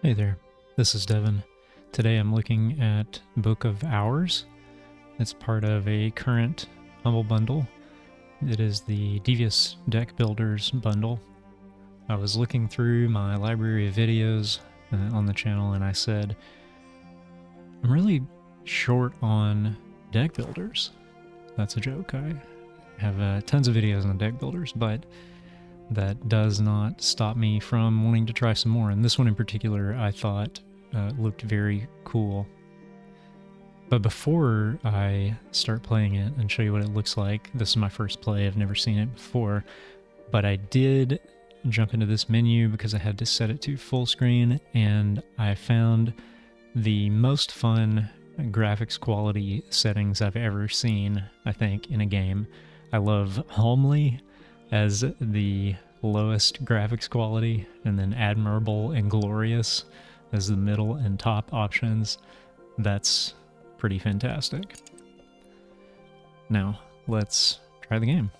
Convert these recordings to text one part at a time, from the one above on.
Hey there, this is Devin. Today I'm looking at Book of Hours. It's part of a current Humble bundle. It is the Devious Deck Builders bundle. I was looking through my library of videos on the channel and I said, I'm really short on deck builders. That's a joke. I have tons of videos on deck builders, but that does not stop me from wanting to try some more. And this one in particular, I thought looked very cool. But before I start playing it and show you what it looks like, this is my first play. I've never seen it before. But I did jump into this menu because I had to set it to full screen, and I found the most fun graphics quality settings I've ever seen, I think, in a game. I love Homely as the lowest graphics quality, and then Admirable and Glorious as the middle and top options. That's pretty fantastic. Now, let's try the game.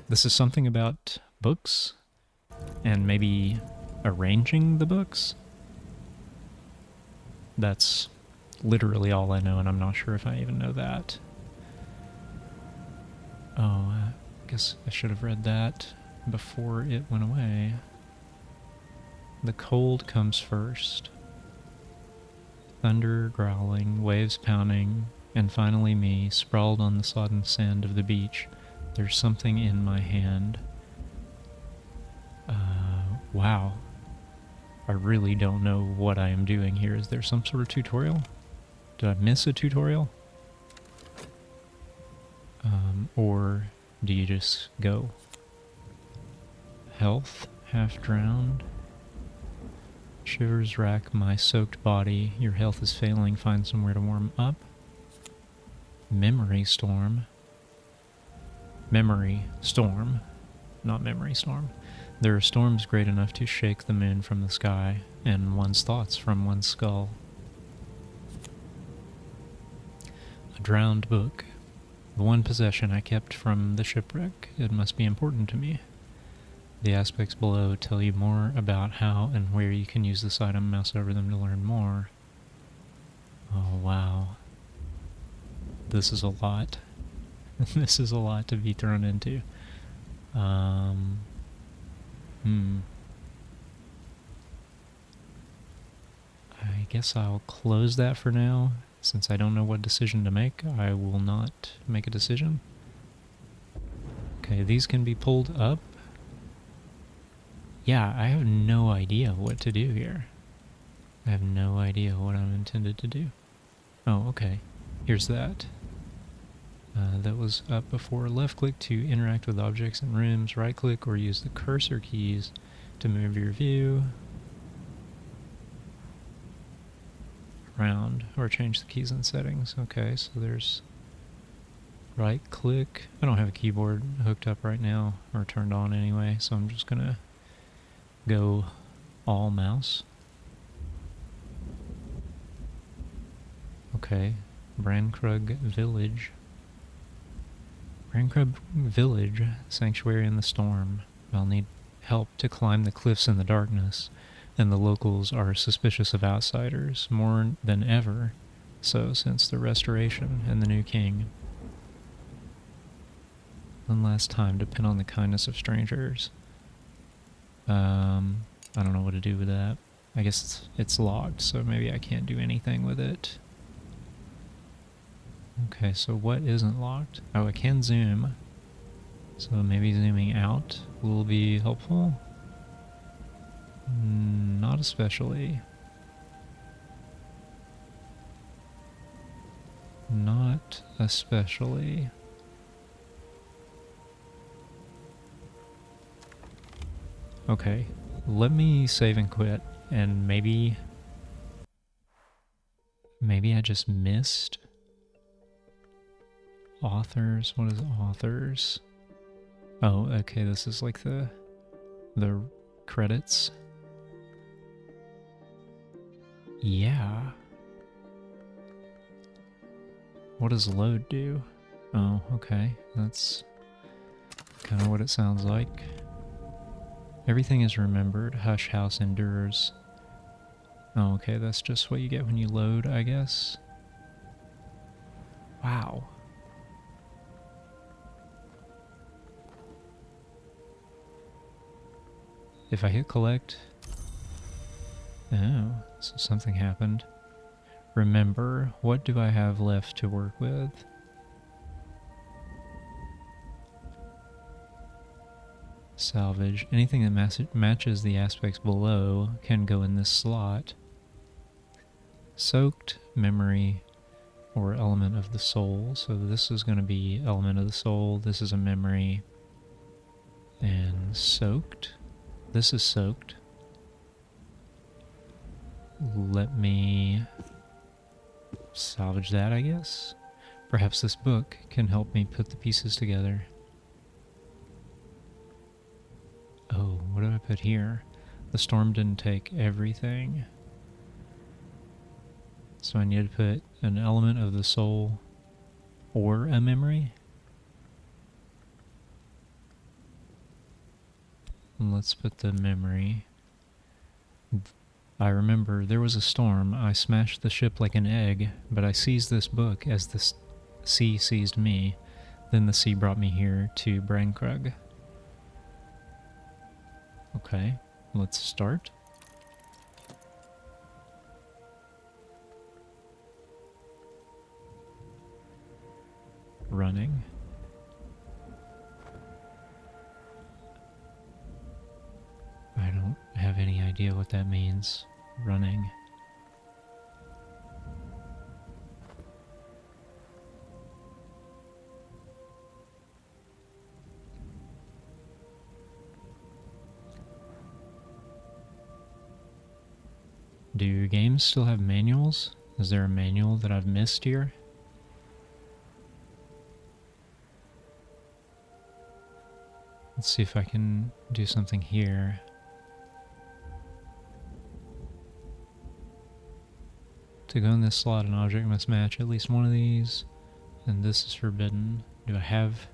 This is something about books, and maybe arranging the books. That's literally all I know, and I'm not sure if I even know that. Oh, I guess I should have read that before it went away. The cold comes first. Thunder growling, waves pounding, and finally me, sprawled on the sodden sand of the beach. There's something in my hand. Wow. I really don't know what I am doing here. Is there some sort of tutorial? Did I miss a tutorial? Or do you just go? Health, half drowned. Shivers rack my soaked body. Your health is failing. Find somewhere to warm up. Memory storm. Memory storm. Not memory storm. There are storms great enough to shake the moon from the sky, and one's thoughts from one's skull. A drowned book. The one possession I kept from the shipwreck. It must be important to me. The aspects below tell you more about how and where you can use this item. Mouse over them to learn more. Oh, wow. This is a lot. This is a lot to be thrown into. I guess I'll close that for now. Since I don't know what decision to make, I will not make a decision. Okay, these can be pulled up. Yeah, I have no idea what to do here. I have no idea what I'm intended to do. Oh, okay. Here's that. That was up before. Left click to interact with objects in rooms. Right click or use the cursor keys to move your view around or change the keys and settings. Okay, so there's right click. I don't have a keyboard hooked up right now, or turned on anyway, so I'm just gonna go all mouse. Okay, Brankrug Village. Brankrug Village, Sanctuary in the Storm. I'll need help to climb the cliffs in the darkness, and the locals are suspicious of outsiders, more than ever so since the Restoration and the new king. One last time, depend on the kindness of strangers. I don't know what to do with that. I guess it's locked, so maybe I can't do anything with it. Okay, so what isn't locked? Oh, I can zoom. So maybe zooming out will be helpful? Not especially. Not especially. Okay, let me save and quit, and maybe I just missed authors. What is authors? Oh, okay, this is like the credits. Yeah. What does load do? Oh, okay, that's kind of what it sounds like. Everything is remembered. Hush House endures. Oh, okay, that's just what you get when you load, I guess. Wow. If I hit collect... Oh, so something happened. Remember, what do I have left to work with? Salvage. Anything that matches the aspects below can go in this slot. Soaked, memory, or element of the soul. So this is going to be element of the soul. This is a memory. And soaked. This is soaked. Let me salvage that, I guess. Perhaps this book can help me put the pieces together. Oh, what did I put here? The storm didn't take everything. So I need to put an element of the soul or a memory. And let's put the memory. I remember there was a storm. I smashed the ship like an egg, but I seized this book as the sea seized me. Then the sea brought me here to Brankrug. Okay, let's start. Running. I don't have any idea what that means. Running. Do games still have manuals? Is there a manual that I've missed here? Let's see if I can do something here. To go in this slot, an object must match at least one of these, and this is forbidden. Do I have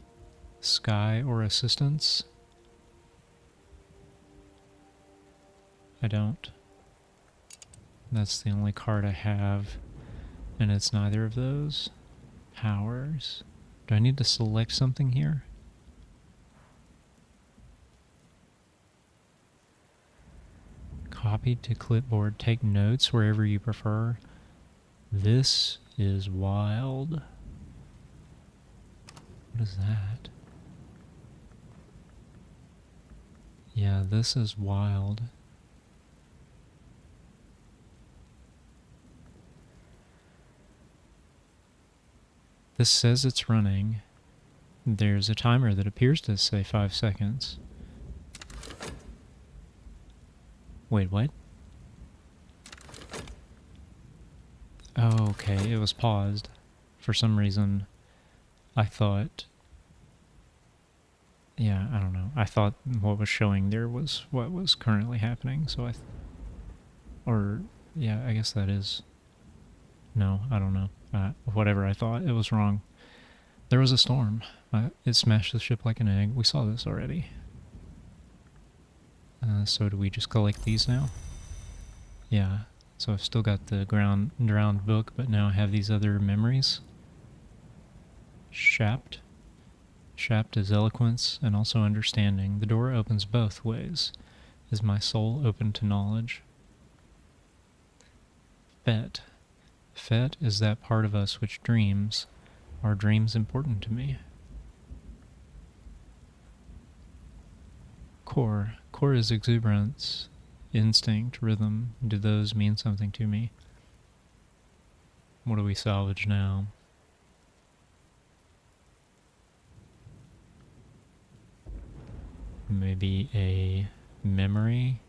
sky or assistance? I don't. That's the only card I have, and it's neither of those. Powers. Do I need to select something here? Copy to clipboard. Take notes wherever you prefer. This is wild. What is that? Yeah, this is wild. This says it's running. There's a timer that appears to say 5 seconds. Wait, what? Oh, okay, it was paused. For some reason, I thought... Yeah, I don't know. I thought what was showing there was what was currently happening, so or, yeah, I guess that is... No, I don't know. Whatever I thought, it was wrong. There was a storm. It smashed the ship like an egg. We saw this already. So do we just collect these now? Yeah. So I've still got the drowned book, but now I have these other memories. Shapt. Shapt is eloquence and also understanding. The door opens both ways. Is my soul open to knowledge? Fet. Fet is that part of us which dreams. Are dreams important to me? Core. Core is exuberance, instinct, rhythm. Do those mean something to me? What do we salvage now? Maybe a memory?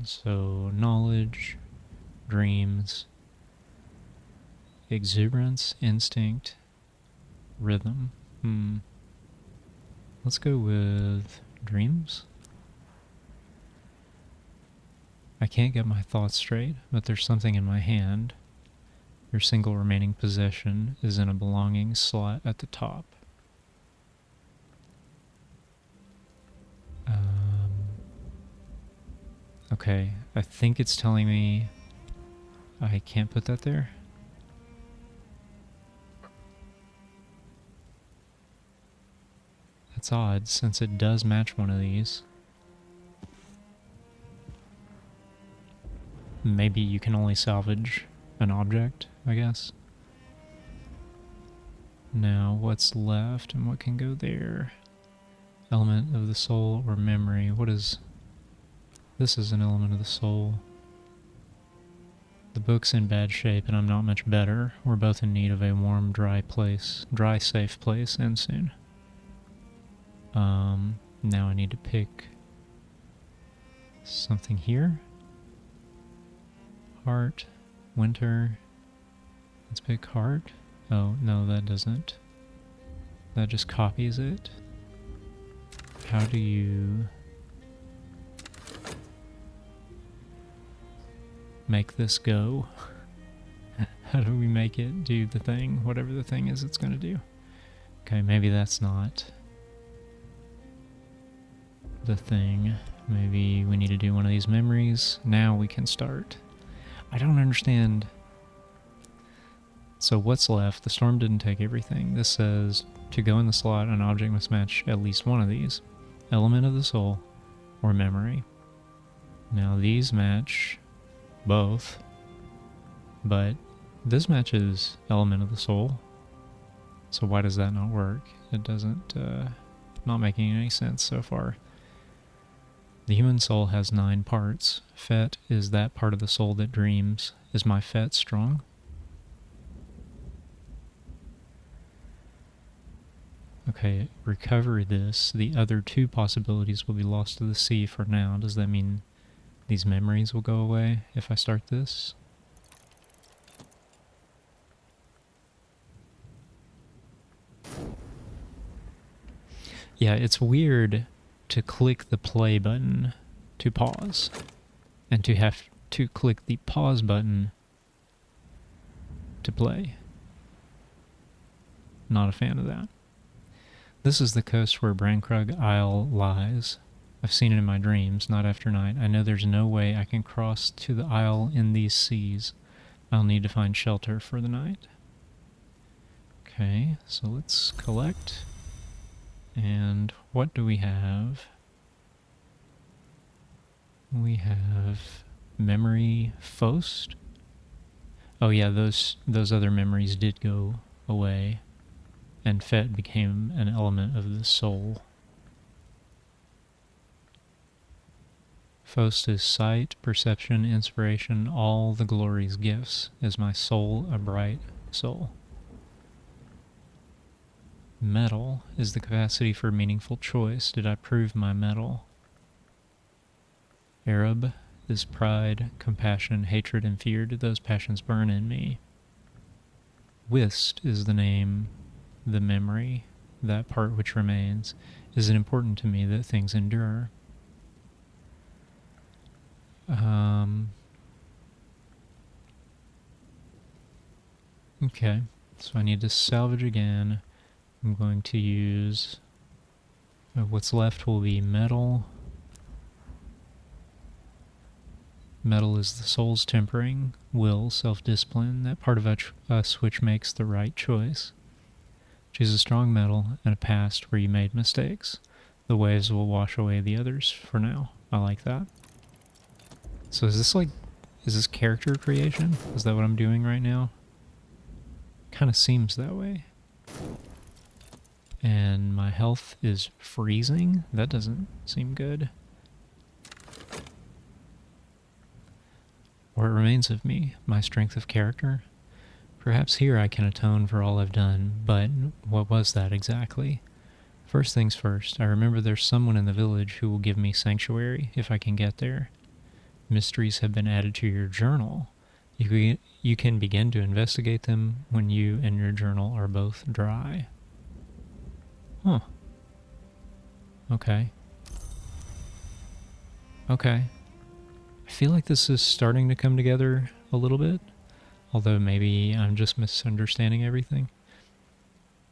So, knowledge, dreams, exuberance, instinct, rhythm. Let's go with dreams. I can't get my thoughts straight, but there's something in my hand. Your single remaining possession is in a belonging slot at the top. Okay, I think it's telling me I can't put that there. That's odd, since it does match one of these. Maybe you can only salvage an object, I guess. Now, what's left and what can go there? Element of the soul or memory. What is... This is an element of the soul. The book's in bad shape and I'm not much better. We're both in need of a warm, dry place. Dry, safe place, and soon. Now I need to pick something here. Heart, winter. Let's pick heart. Oh, no, that doesn't. That just copies it. How do you make this go? How do we make it do the thing, whatever the thing is it's going to do? Okay, maybe that's not the thing. Maybe we need to do one of these memories. Now we can start. I don't understand. So what's left? The storm didn't take everything. This says to go in the slot, an object must match at least one of these. Element of the soul or memory. Now these match both, but this matches element of the soul. So why does that not work? It doesn't, not making any sense so far. The human soul has 9 parts. Fet is that part of the soul that dreams. Is my Fet strong? Okay, recover this. The other 2 possibilities will be lost to the sea for now. Does that mean these memories will go away if I start this? Yeah, it's weird to click the play button to pause, and to have to click the pause button to play. Not a fan of that. This is the coast where Brankrug Isle lies. I've seen it in my dreams, night after night. I know there's no way I can cross to the isle in these seas. I'll need to find shelter for the night. Okay, so let's collect. And what do we have? We have memory Faust. Oh yeah, those other memories did go away, and Fet became an element of the soul. Faust is sight, perception, inspiration, all the glory's gifts. Is my soul a bright soul? Metal is the capacity for meaningful choice. Did I prove my metal? Arab is pride, compassion, hatred, and fear. Did those passions burn in me? Whist is the name, the memory, that part which remains. Is it important to me that things endure? Okay, so I need to salvage again. I'm going to use... what's left will be metal. Metal is the soul's tempering, will, self-discipline, that part of us which makes the right choice. Choose a strong metal and a past where you made mistakes. The waves will wash away the others for now. I like that. So is this character creation? Is that what I'm doing right now? Kind of seems that way. And my health is freezing? That doesn't seem good. What remains of me? My strength of character? Perhaps here I can atone for all I've done, but what was that exactly? First things first, I remember there's someone in the village who will give me sanctuary if I can get there. Mysteries have been added to your journal. You can begin to investigate them when you and your journal are both dry. Huh. Okay. Okay. I feel like this is starting to come together a little bit, although maybe I'm just misunderstanding everything.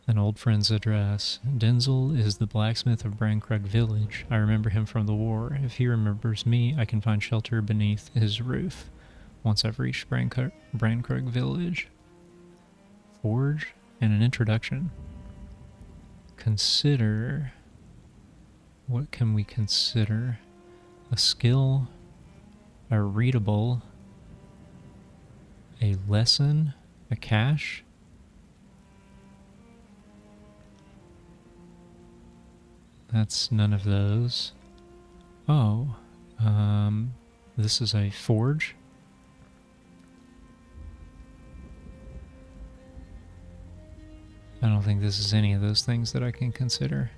An old friend's address. Denzel is the blacksmith of Brankrug Village. I remember him from the war. If he remembers me, I can find shelter beneath his roof. Once I've reached Brankrug Village. Forge and an introduction. Consider. What can we consider? A skill, a readable, a lesson, a cache. That's none of those. Oh, this is a forge. I don't think this is any of those things that I can consider.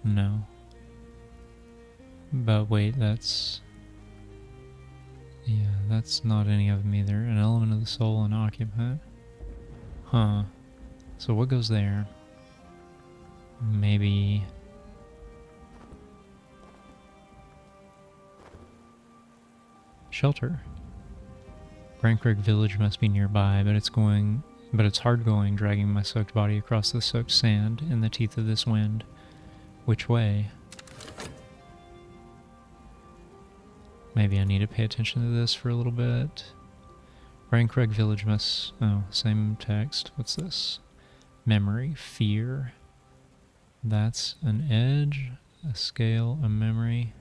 No. But wait, that's... yeah, that's not any of them either. An element of the soul and occupant. Huh. So what goes there? Maybe... shelter. Brankrug Village must be nearby, but it's hard going, dragging my soaked body across the soaked sand in the teeth of this wind. Which way? Maybe I need to pay attention to this for a little bit. Brankrug Village must... oh, same text. What's this? Memory, fear. That's an edge, a scale, a memory.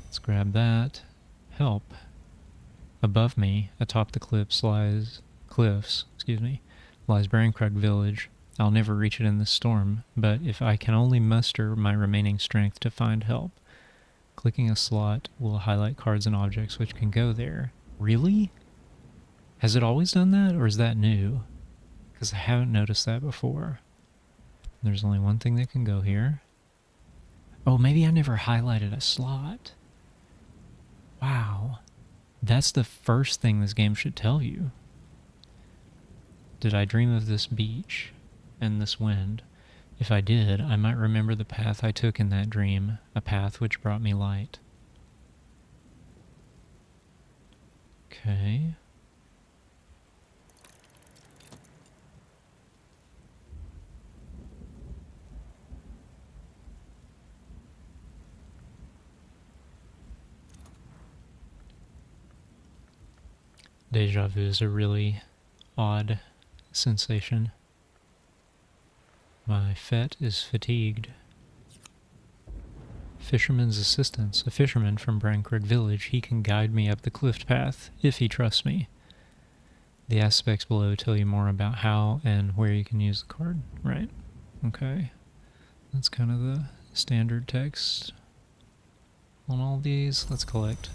Let's grab that. Help. Above me, atop the cliffs, lies Brankrug Village. I'll never reach it in this storm, but if I can only muster my remaining strength to find help. Clicking a slot will highlight cards and objects which can go there. Really? Has it always done that, or is that new? Because I haven't noticed that before. There's only one thing that can go here. Oh, maybe I never highlighted a slot. Wow. That's the first thing this game should tell you. Did I dream of this beach and this wind? If I did, I might remember the path I took in that dream, a path which brought me light. Okay. Deja vu is a really odd sensation. My fet is fatigued. Fisherman's assistance. A fisherman from Brankrug Village. He can guide me up the cliff path, if he trusts me. The aspects below tell you more about how and where you can use the card. Right. Okay. That's kind of the standard text on all these. Let's collect.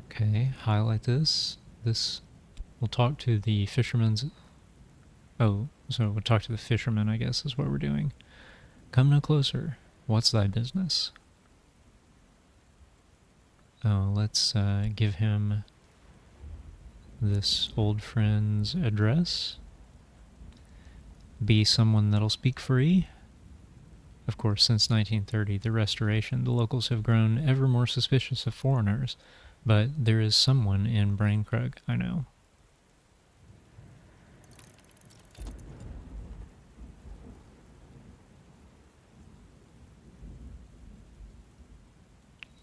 Okay, highlight this. We'll talk to the fisherman's... oh, so we'll talk to the fisherman, I guess, is what we're doing. Come no closer. What's thy business? Oh, let's give him this old friend's address. Be someone that'll speak free. Of course, since 1930, the Restoration, the locals have grown ever more suspicious of foreigners. But there is someone in Brankrug, I know.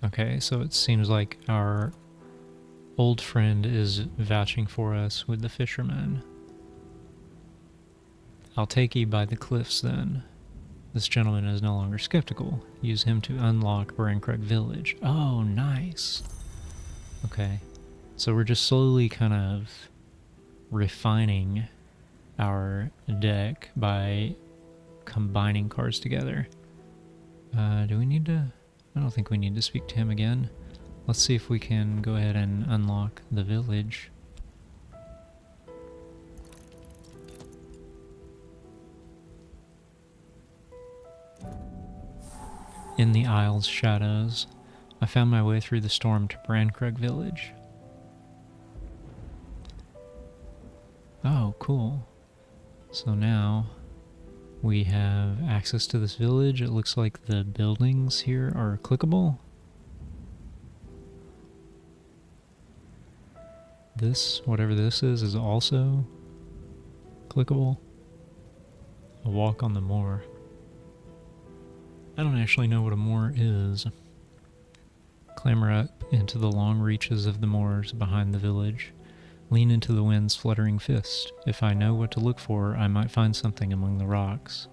Okay, so it seems like our old friend is vouching for us with the fisherman. I'll take ye by the cliffs then. This gentleman is no longer skeptical. Use him to unlock Brankrug Village. Oh, nice. Okay, so we're just slowly kind of refining our deck by combining cards together. Do we need to... I don't think we need to speak to him again. Let's see if we can go ahead and unlock the village. In the Isle's shadows, I found my way through the storm to Brankrug Village. Oh, cool. So now we have access to this village. It looks like the buildings here are clickable. This, whatever this is also clickable. A walk on the moor. I don't actually know what a moor is. Clamber up into the long reaches of the moors behind the village. Lean into the wind's fluttering fist. If I know what to look for, I might find something among the rocks.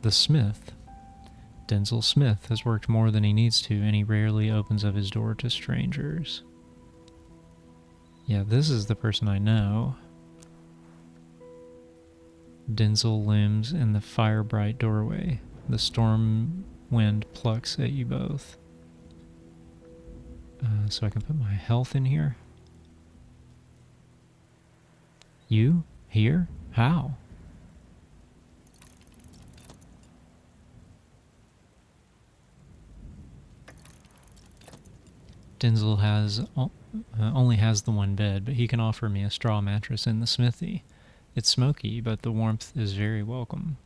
The Smith. Denzel Smith has worked more than he needs to, and he rarely opens up his door to strangers. Yeah, this is the person I know. Denzel looms in the fire-bright doorway. The storm wind plucks at you both. So I can put my health in here. You? Here? How? Denzel only has the one bed, but he can offer me a straw mattress in the smithy. It's smoky, but the warmth is very welcome.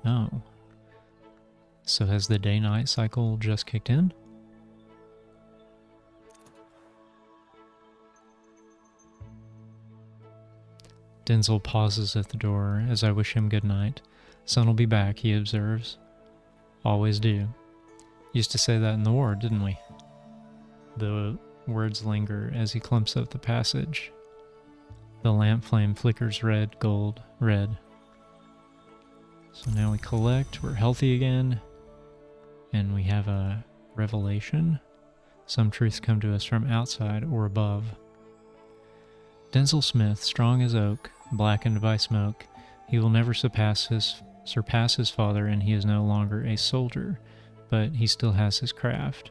Oh. So has the day-night cycle just kicked in? Denzel pauses at the door as I wish him good night. Son'll be back, he observes. Always do. Used to say that in the war, didn't we? The words linger as he clumps up the passage. The lamp flame flickers red, gold, red. So now we collect, we're healthy again, and we have a revelation. Some truths come to us from outside or above. Denzel Smith, strong as oak, blackened by smoke, he will never surpass his father, and he is no longer a soldier, but he still has his craft.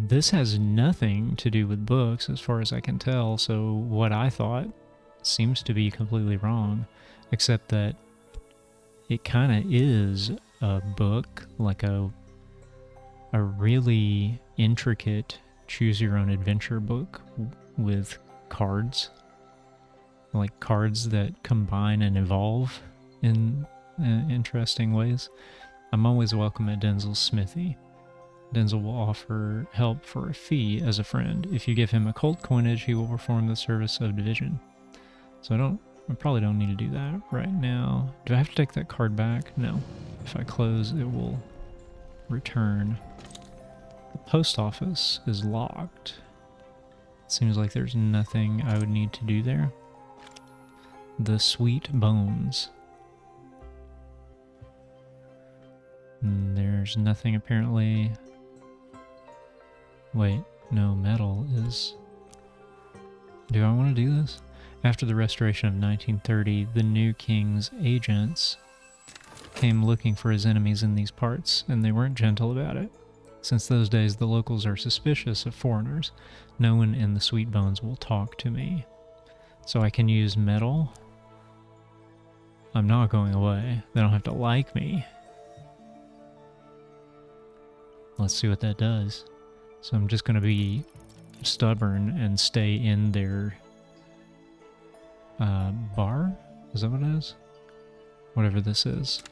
This has nothing to do with books as far as I can tell, so what I thought seems to be completely wrong, except that it kind of is a book, like a really intricate choose-your-own-adventure book with cards, like cards that combine and evolve in interesting ways. I'm always welcome at Denzel's smithy. Denzel will offer help for a fee as a friend. If you give him occult coinage, he will perform the service of division. So I probably don't need to do that right now. Do I have to take that card back? No. If I close, it will return. The post office is locked. Seems like there's nothing I would need to do there. The Sweet Bones. There's nothing apparently. Wait, no, metal is... Do I want to do this? After the restoration of 1930, the new king's agents came looking for his enemies in these parts, and they weren't gentle about it. Since those days, the locals are suspicious of foreigners. No one in the Sweet Bones will talk to me. So I can use metal. I'm not going away. They don't have to like me. Let's see what that does. So I'm just going to be stubborn and stay in their bar? Is that what it is? Whatever this is.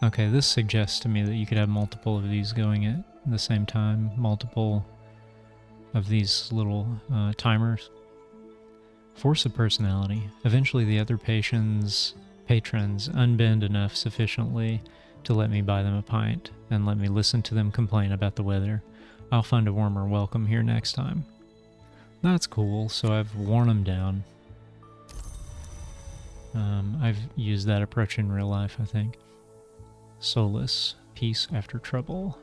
Okay, this suggests to me that you could have multiple of these going at the same time. Multiple of these little timers. Force of personality. Eventually the other patrons unbend enough sufficiently to let me buy them a pint and let me listen to them complain about the weather. I'll find a warmer welcome here next time. That's cool, so I've worn them down. I've used that approach in real life, I think. Solace. Peace after trouble.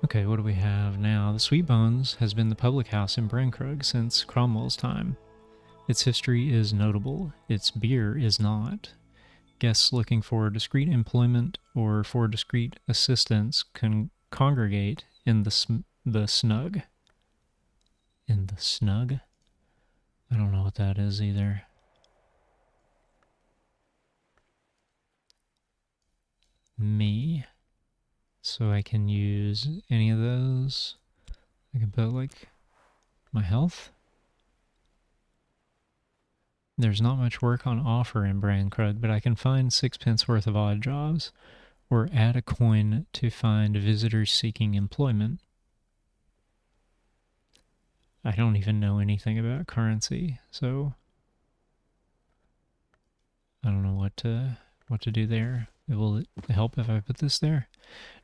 Okay, what do we have now? The Sweet Bones has been the public house in Brankrug since Cromwell's time. Its history is notable. Its beer is not. Guests looking for discreet employment or for discreet assistance can congregate in the snug. In the snug? I don't know what that is either. me. So I can use any of those. I can put like my health. There's not much work on offer in Brandkrug, but I can find 6 pence worth of odd jobs, or add a coin to find visitors seeking employment. I don't even know anything about currency, so I don't know what to do there. Will it help if I put this there?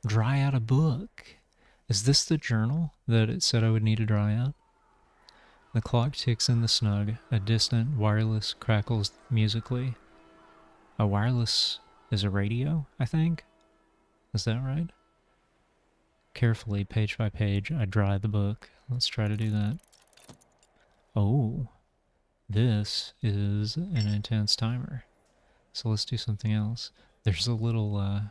Dry out a book. Is this the journal that it said I would need to dry out? The clock ticks in the snug. A distant wireless crackles musically. A wireless is a radio, I think? Is that right? Carefully, page by page, I dry the book. Let's try to do that. Oh, this is an intense timer. So let's do something else. There's a little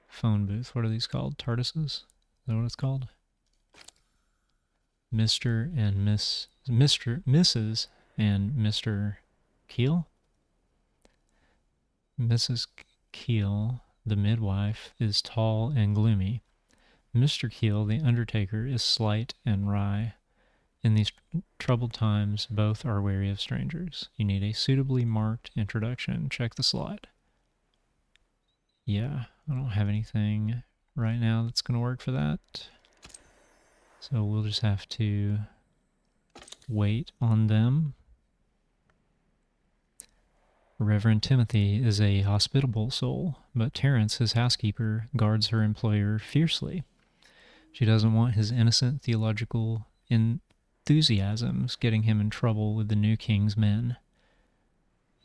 phone booth. What are these called? TARDISes? Is that what it's called? Mr. and Mrs. and Mr. Keel? Mrs. Keel, the midwife, is tall and gloomy. Mr. Keel, the undertaker, is slight and wry. In these troubled times, both are wary of strangers. You need a suitably marked introduction. Check the slide. Yeah, I don't have anything right now that's going to work for that. So we'll just have to wait on them. Reverend Timothy is a hospitable soul, but Terence, his housekeeper, guards her employer fiercely. She doesn't want his innocent theological enthusiasms getting him in trouble with the new king's men.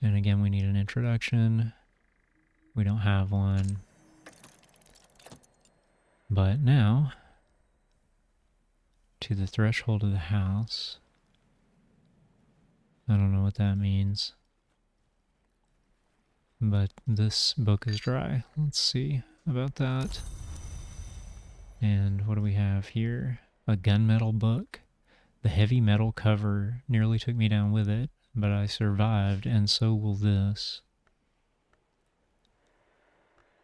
And again, we need an introduction. We don't have one. But now, to the threshold of the house. I don't know what that means. But this book is dry. Let's see about that. And what do we have here? A gunmetal book. The heavy metal cover nearly took me down with it, but I survived, and so will this.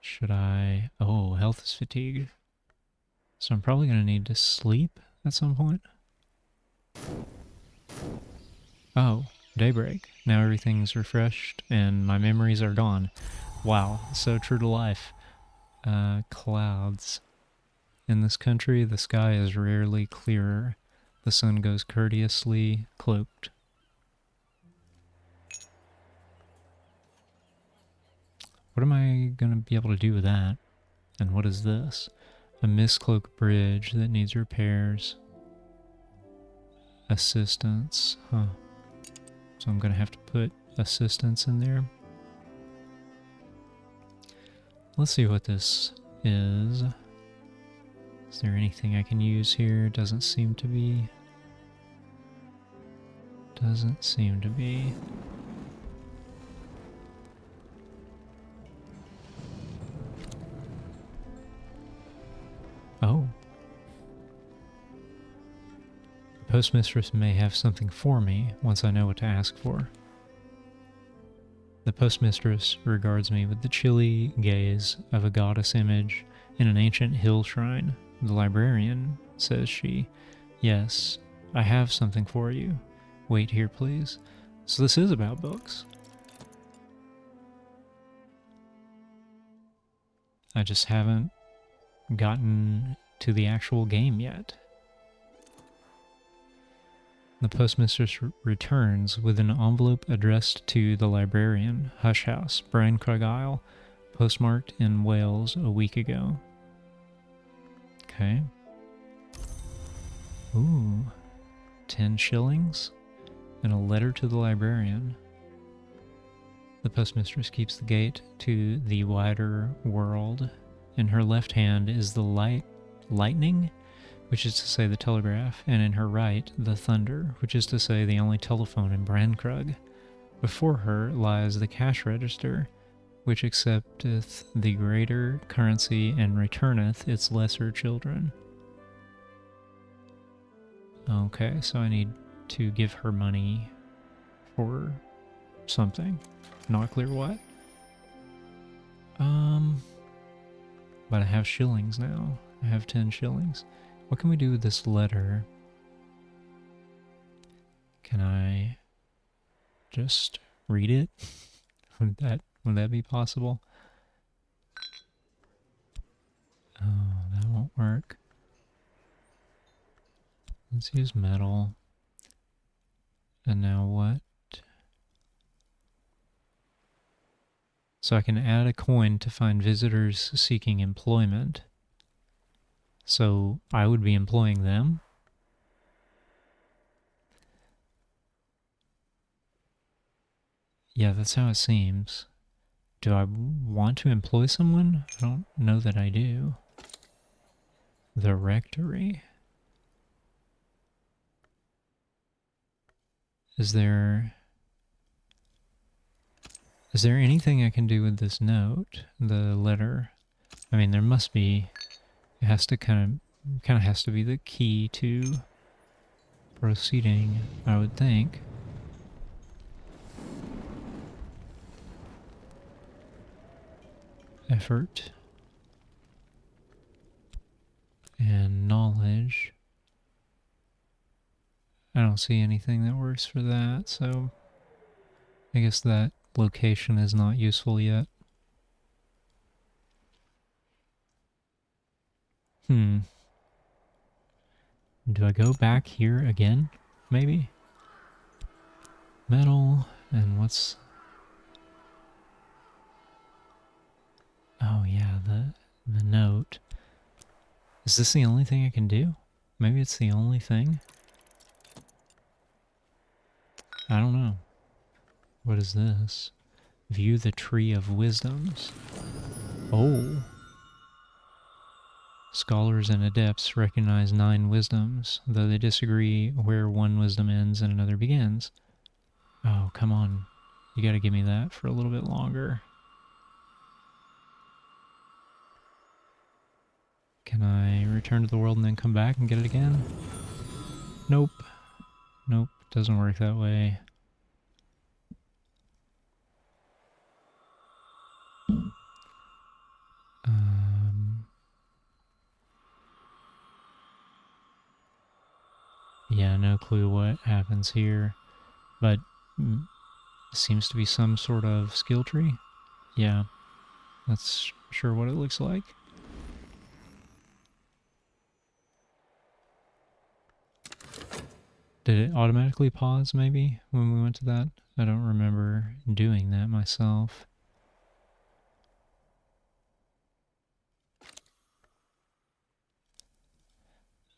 Should I... Oh, health is fatigued. So I'm probably going to need to sleep at some point. Oh, daybreak. Now everything's refreshed, and my memories are gone. Wow, so true to life. Clouds. In this country, the sky is rarely clearer. The sun goes courteously cloaked. What am I going to be able to do with that? And what is this? A miscloaked bridge that needs repairs. Assistance. Huh. So I'm going to have to put assistance in there. Let's see what this is. Is there anything I can use here? Doesn't seem to be. Doesn't seem to be. Oh. The postmistress may have something for me once I know what to ask for. The postmistress regards me with the chilly gaze of a goddess image in an ancient hill shrine. The librarian, says she, yes, I have something for you. Wait here, please. So this is about books. I just haven't gotten to the actual game yet. The postmistress returns with an envelope addressed to the librarian, Hush House, Brandkrug Isle, postmarked in Wales a week ago. Okay. Ooh. 10 shillings? And a letter to the librarian. The postmistress keeps the gate to the wider world. In her left hand is the lightning, which is to say the telegraph, and in her right the thunder, which is to say the only telephone in Brandkrug. Before her lies the cash register, which accepteth the greater currency and returneth its lesser children. Okay, so I need to give her money for something. Not clear what. But I have shillings now. I have 10 shillings. What can we do with this letter? Can I just read it? Would that be possible? Oh, that won't work. Let's use metal. And now what? So I can add a coin to find visitors seeking employment. So I would be employing them? Yeah, that's how it seems. Do I want to employ someone? I don't know that I do. The rectory. Is there anything I can do with this note? The letter? I mean, there must be. It has to kind of has to be the key to proceeding, I would think. Effort. And knowledge. I don't see anything that works for that, so I guess that location is not useful yet. Do I go back here again? Maybe? Metal, and what's... Oh yeah, the note. Is this the only thing I can do? Maybe it's the only thing? I don't know. What is this? View the Tree of Wisdoms. Oh. Scholars and adepts recognize 9 wisdoms, though they disagree where one wisdom ends and another begins. Oh, come on. You gotta give me that for a little bit longer. Can I return to the world and then come back and get it again? Nope. Nope, doesn't work that way. Yeah, no clue what happens here, but seems to be some sort of skill tree. Yeah, that's sure what it looks like. Did it automatically pause maybe when we went to that? I don't remember doing that myself.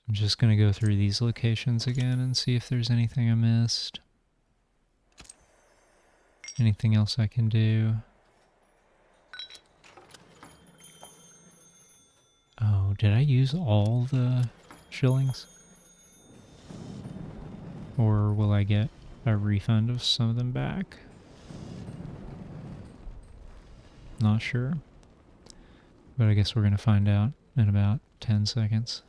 I'm just going to go through these locations again and see if there's anything I missed. Anything else I can do? Oh, did I use all the shillings? Or will I get a refund of some of them back? Not sure. But I guess we're going to find out in about 10 seconds.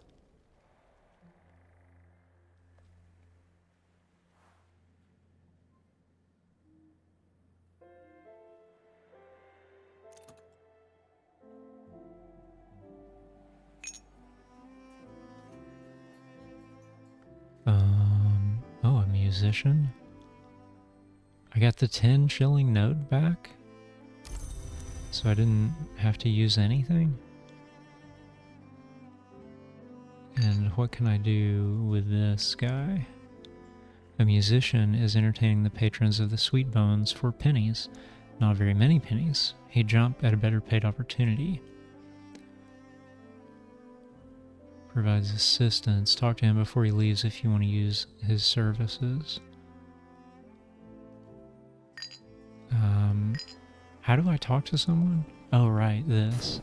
Oh, a musician? I got the 10 shilling note back? So I didn't have to use anything? And what can I do with this guy? A musician is entertaining the patrons of the Sweet Bones for pennies. Not very many pennies. He'd jump at a better paid opportunity. Provides assistance. Talk to him before he leaves if you want to use his services. How do I talk to someone? Oh, right, this.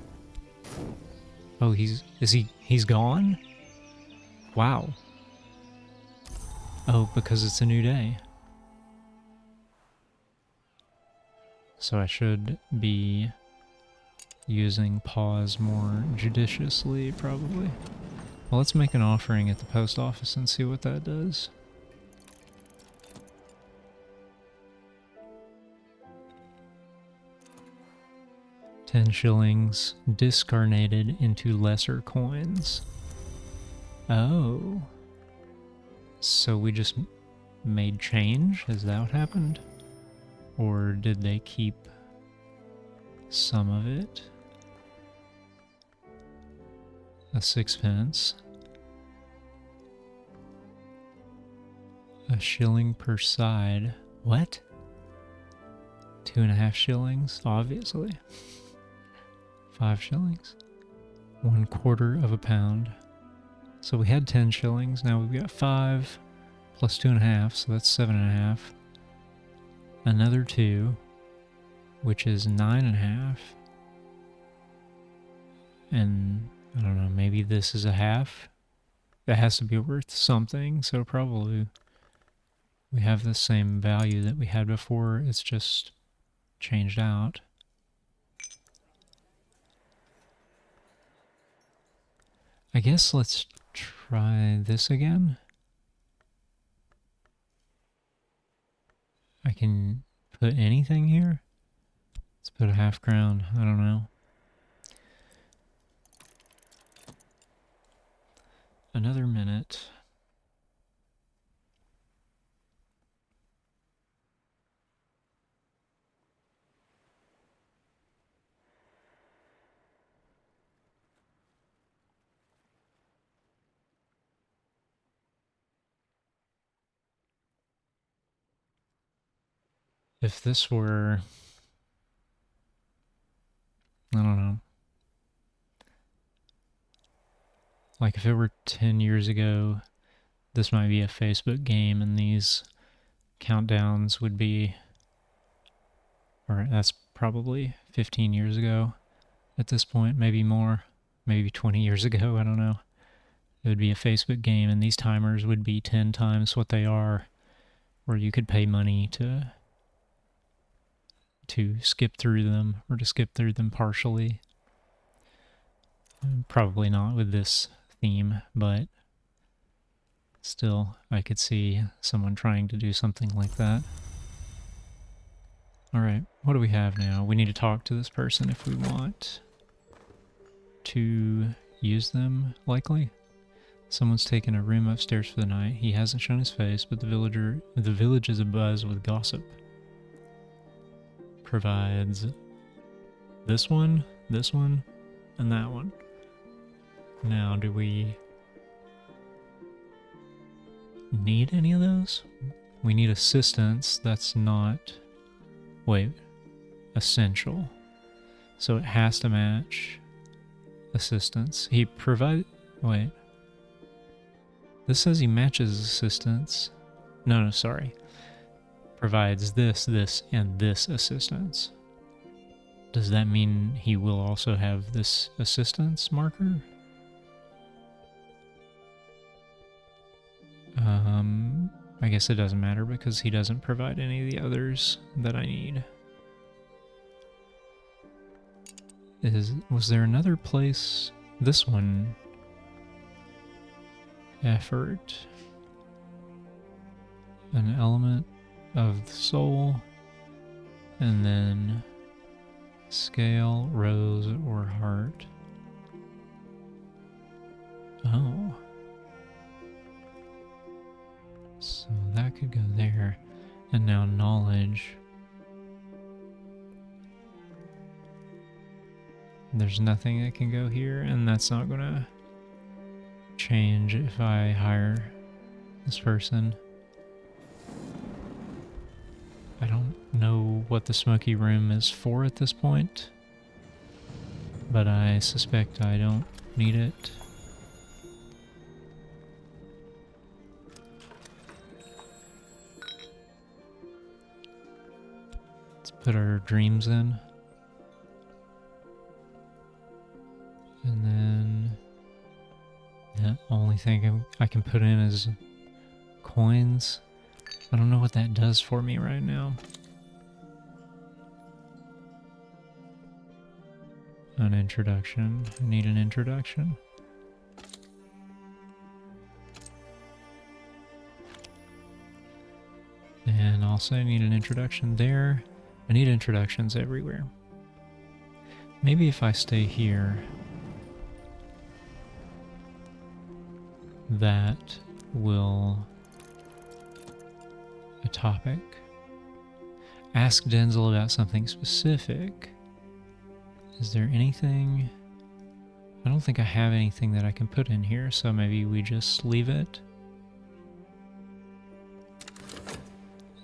Oh, he's gone? Wow. Oh, because it's a new day. So I should be using pause more judiciously, probably. Well, let's make an offering at the post office and see what that does. 10 shillings discarnated into lesser coins. Oh. So we just made change? Is that what happened? Or did they keep some of it? A sixpence. A shilling per side. What? 2.5 shillings, obviously. 5 shillings. 1/4 of a pound. So we had 10 shillings, now we've got 5 plus 2.5, so that's 7.5. Another 2, which is 9.5. And I don't know, maybe this is a half. That has to be worth something, so probably we have the same value that we had before, it's just changed out. I guess let's try this again. I can put anything here. Let's put a half crown, I don't know. Another minute. If this were, I don't know, like if it were 10 years ago, this might be a Facebook game and these countdowns would be, or that's probably 15 years ago at this point, maybe more, maybe 20 years ago, I don't know. It would be a Facebook game and these timers would be 10 times what they are, where you could pay money to skip through them or to skip through them partially. Probably not with this theme, but still, I could see someone trying to do something like that. Alright, what do we have now? We need to talk to this person if we want to use them, likely. Someone's taken a room upstairs for the night. He hasn't shown his face, but the village is abuzz with gossip. Provides this one, and that one. Now, do we need any of those? We need assistance. That's not... Wait. Essential. So it has to match assistance. He provide... Wait. This says he matches assistance. No, sorry. Provides this, and this assistance. Does that mean he will also have this assistance marker? I guess it doesn't matter because he doesn't provide any of the others that I need. Was there another place? This one. Effort. An element of the soul. And then scale, rose, or heart. Oh. So that could go there. And now knowledge. There's nothing that can go here, and that's not gonna change if I hire this person. I don't know what the smoky room is for at this point, but I suspect I don't need it. Let's put our dreams in. And then the only thing I can put in is coins. I don't know what that does for me right now. An introduction. I need an introduction. And also I need an introduction there. I need introductions everywhere. Maybe if I stay here, that will... a topic. Ask Denzel about something specific. Is there anything... I don't think I have anything that I can put in here, so maybe we just leave it.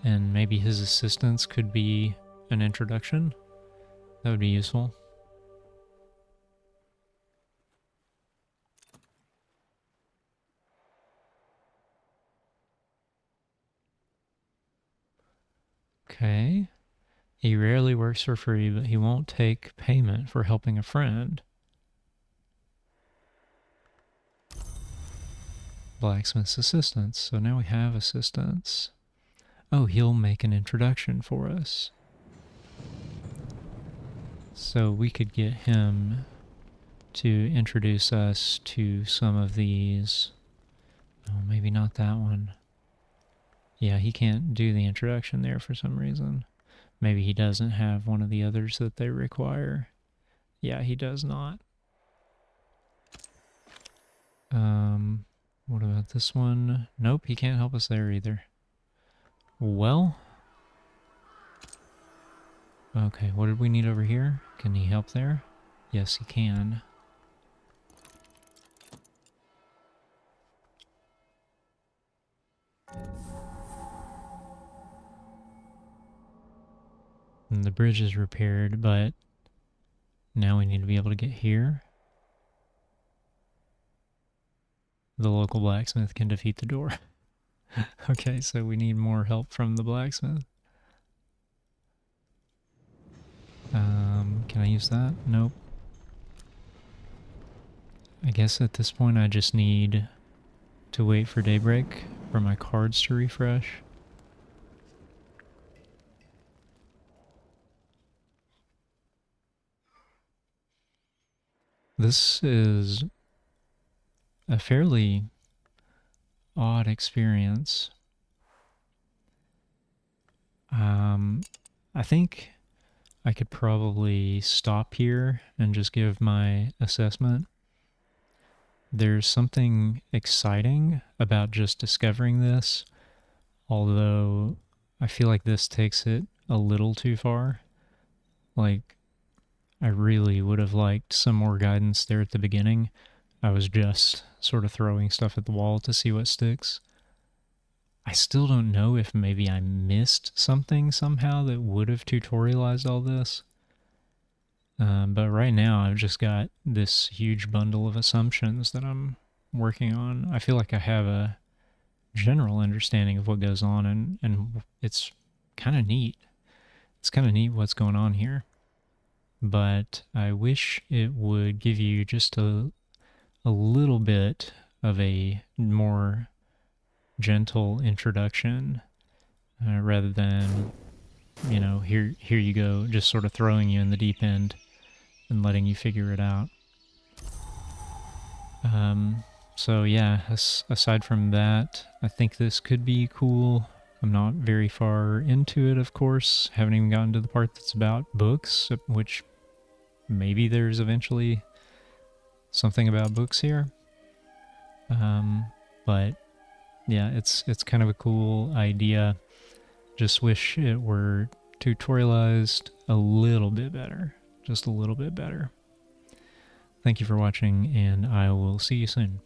And maybe his assistance could be an introduction. That would be useful. Okay. He rarely works for free, but he won't take payment for helping a friend. Blacksmith's assistants. So now we have assistants. Oh, he'll make an introduction for us. So we could get him to introduce us to some of these. Oh, maybe not that one. Yeah, he can't do the introduction there for some reason. Maybe he doesn't have one of the others that they require. Yeah, he does not. What about this one? Nope, he can't help us there either. Well. Okay, what did we need over here? Can he help there? Yes, he can. And the bridge is repaired, but now we need to be able to get here. The local blacksmith can defeat the door. Okay, so we need more help from the blacksmith. Can I use that? Nope. I guess at this point I just need to wait for daybreak for my cards to refresh. This is a fairly odd experience. I think I could probably stop here and just give my assessment. There's something exciting about just discovering this, although I feel like this takes it a little too far. Like, I really would have liked some more guidance there at the beginning. I was just sort of throwing stuff at the wall to see what sticks. I still don't know if maybe I missed something somehow that would have tutorialized all this. But right now I've just got this huge bundle of assumptions that I'm working on. I feel like I have a general understanding of what goes on, and it's kind of neat. It's kind of neat what's going on here. But I wish it would give you just a little bit of a more gentle introduction rather than, you know, here you go, just sort of throwing you in the deep end and letting you figure it out. So yeah, aside from that, I think this could be cool. I'm not very far into it, of course. Haven't even gotten to the part that's about books, which maybe there's eventually something about books here. But yeah, it's kind of a cool idea. Just wish it were tutorialized a little bit better. Just a little bit better. Thank you for watching, and I will see you soon.